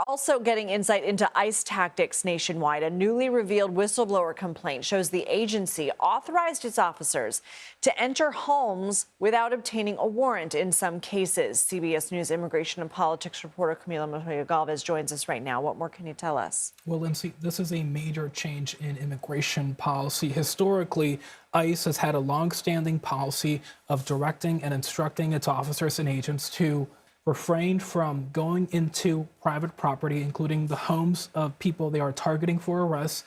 also getting insight into ICE tactics nationwide. A newly revealed whistleblower complaint shows the agency authorized its officers to enter homes without obtaining a warrant in some cases. CBS News immigration and politics reporter Camilo Montoya-Galvez joins us right now. What more can you tell us? Well, Lindsay, this is a major change in immigration policy. Historically, ICE has had a long-standing policy of directing and instructing its officers and agents to refrain from going into private property, including the homes of people they are targeting for arrest,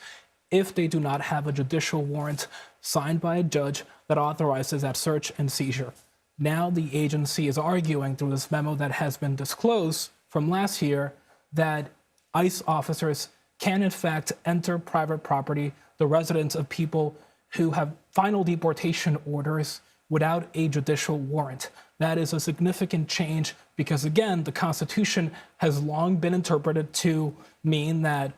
if they do not have a judicial warrant signed by a judge that authorizes that search and seizure. Now the agency is arguing through this memo that has been disclosed from last year that ICE officers can in fact enter private property, the residence of people who have final deportation orders without a judicial warrant. That is a significant change because, again, the Constitution has long been interpreted to mean that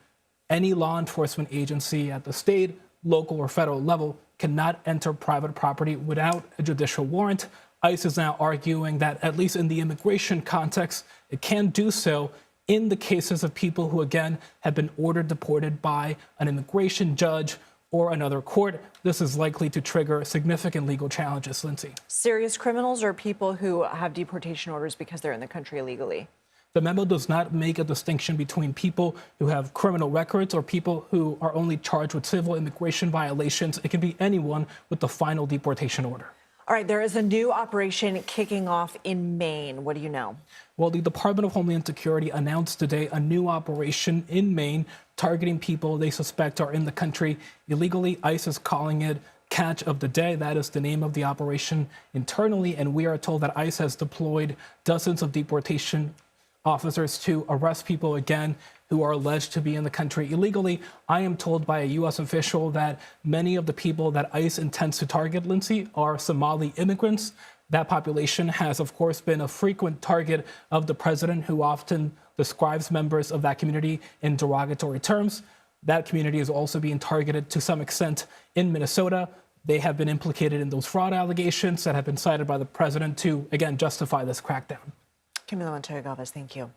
any law enforcement agency at the state, local, or federal level cannot enter private property without a judicial warrant. ICE is now arguing that, at least in the immigration context, it can do so in the cases of people who, again, have been ordered deported by an immigration judge or another court. This is likely to trigger significant legal challenges, Lindsay. Serious criminals or people who have deportation orders because they're in the country illegally? The memo does not make a distinction between people who have criminal records or people who are only charged with civil immigration violations. It can be anyone with the final deportation order. All right, there is a new operation kicking off in Maine. What do you know? Well, the Department of Homeland Security announced today a new operation in Maine targeting people they suspect are in the country illegally. ICE is calling it Catch of the Day. That is the name of the operation internally, and we are told that ICE has deployed dozens of deportation officers to arrest people, again, who are alleged to be in the country illegally. I am told by a U.S. official that many of the people that ICE intends to target, Lindsay, are Somali immigrants. That population has, of course, been a frequent target of the president, who often describes members of that community in derogatory terms. That community is also being targeted to some extent in Minnesota. They have been implicated in those fraud allegations that have been cited by the president to, again, justify this crackdown. Camilo Montoya-Galvez, thank you.